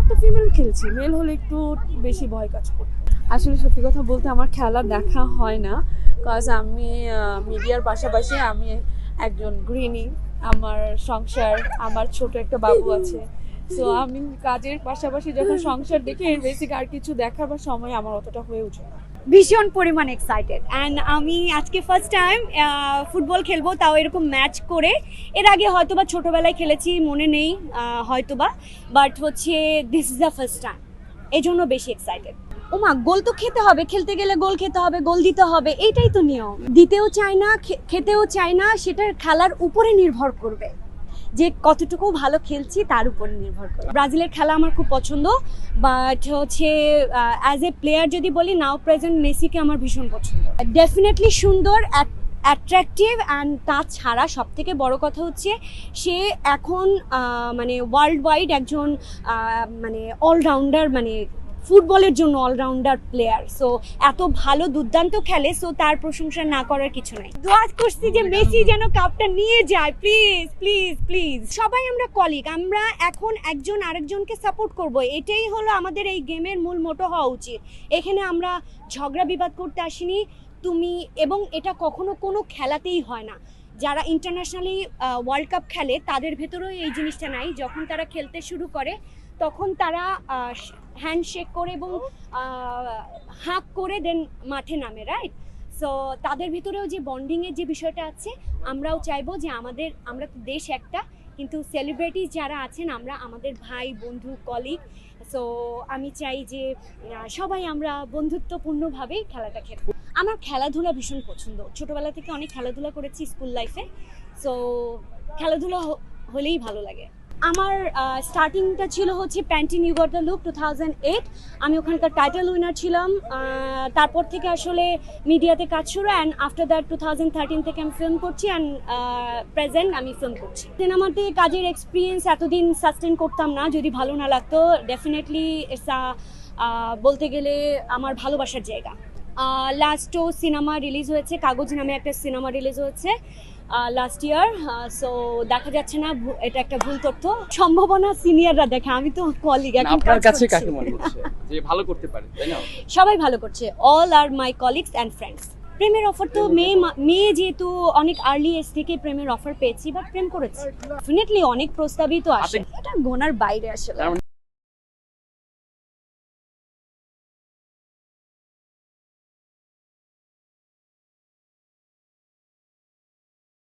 একটা ফিমেল খেলছি, মেল হলে একটু বেশি ভয় কাজ করতো। আসলে সত্যি কথা বলতে আমার খেলা দেখা হয় না, কজ আমি মিডিয়ার পাশাপাশি আমি একজন গৃহিণী, আমার সংসার, আমার ছোট একটা বাবু আছে। সো আমি কাজের পাশাপাশি যখন সংসার দেখি এর বেসিক আর কিছু দেখার বা সময় আমার অতটা হয়ে ওঠে না। ভীষণ পরিমাণ এক্সাইটেড অ্যান্ড আমি আজকে ফার্স্ট টাইম ফুটবল খেলবো, তাও এরকম ম্যাচ করে। এর আগে হয়তোবা ছোটোবেলায় খেলেছি, মনে নেই হয়তোবা, বাট হচ্ছে this is the first time, এই জন্য বেশি এক্সাইটেড। ওমা, গোল তো খেতে হবে, খেলতে গেলে গোল খেতে হবে, গোল দিতে হবে, এইটাই তো নিয়ম। দিতেও চাই না, খেতেও চাই না, সেটা খেলার উপরে নির্ভর করবে যে কতটুকু ভালো খেলছি, তার উপর নির্ভর করে। ব্রাজিলের খেলা আমার খুব পছন্দ, বাট হচ্ছে অ্যাজ এ প্লেয়ার যদি বলি, নাও প্রেজেন্ট মেসিকে আমার ভীষণ পছন্দ। ডেফিনেটলি সুন্দর, অ্যাট্রাকটিভ, অ্যান্ড তাছাড়া সব থেকে বড় কথা হচ্ছে সে এখন মানে ওয়ার্ল্ড ওয়াইড একজন মানে অলরাউন্ডার, মানে ফুটবলের জন্য অলরাউন্ডার প্লেয়ার। সো এত ভালো দুর্দান্ত খেলে, সো তার প্রশংসা না করার কিছু নাই। দোয়া করছি যে মেসি যেন কাপটা নিয়ে যায়, প্লিজ প্লিজ প্লিজ। সবাই আমরা কলিগ, আমরা এখন একজন আরেকজনকে সাপোর্ট করব, এটাই হলো আমাদের এই গেমের মূল মোটো হওয়া উচিত। এখানে আমরা ঝগড়া বিবাদ করতে আসিনি তুমি, এবং এটা কখনো কোনো খেলাতেই হয় না। যারা ইন্টারন্যাশনালি ওয়ার্ল্ড কাপ খেলে তাদের ভেতরেও এই জিনিসটা নাই। যখন তারা খেলতে শুরু করে তখন তারা হ্যান্ডশেক করে এবং হাঁক করে দেন মাঠে নামে, রাইট? সো তাদের ভিতরেও যে বন্ডিংয়ের যে বিষয়টা আছে, আমরাও চাইবো যে আমরা তো দেশ একটা, কিন্তু সেলিব্রিটি যারা আছেন আমরা আমাদের ভাই, বন্ধু, কলিগ। সো আমি চাই যে সবাই আমরা বন্ধুত্বপূর্ণভাবেই খেলাটা খেলবো। আমার খেলাধুলা ভীষণ পছন্দ, ছোটোবেলা থেকে অনেক খেলাধুলা করেছি স্কুল লাইফে। সো খেলাধুলা হলেই ভালো লাগে। আমার স্টার্টিংটা ছিল হচ্ছে Pantene you got the look 2008, আমি ওখানকার টাইটেল উইনার ছিলাম। তারপর থেকে আসলে মিডিয়াতে কাজ শুরু, অ্যান্ড আফটার দ্যাট 2013 থেকে আমি ফিল্ম করছি, অ্যান্ড প্রেজেন্ট আমি ফিল্ম করছি। সিনেমাতে কাজের এক্সপিরিয়েন্স এতদিন সাস্টেন করতাম না যদি ভালো না লাগতো। ডেফিনেটলি বলতে গেলে আমার ভালোবাসার জায়গা। লাস্টও সিনেমা রিলিজ হয়েছে, কাগজ নামে একটা সিনেমা রিলিজ হয়েছে লাস্ট ইয়ার। সো দেখা যাচ্ছে না, এটা একটা ভুল তথ্য। সম্ভাবনা সিনিয়ররা দেখে, আমি তো কলিগ। আপনার কাছে কাকে মনে হচ্ছে যে ভালো করতে পারে, তাই না? সবাই ভালো করছে, all are my colleagues and friends. প্রেমের অফার তো মেয়ে যেহেতু অনেক আর্লি এজ থেকে প্রেমের অফার পেয়েছি, বাট প্রেম করেছি। ডেফিনেটলি অনেক প্রস্তাবই তো আসে, এটা গোনার বাইরে আসলে।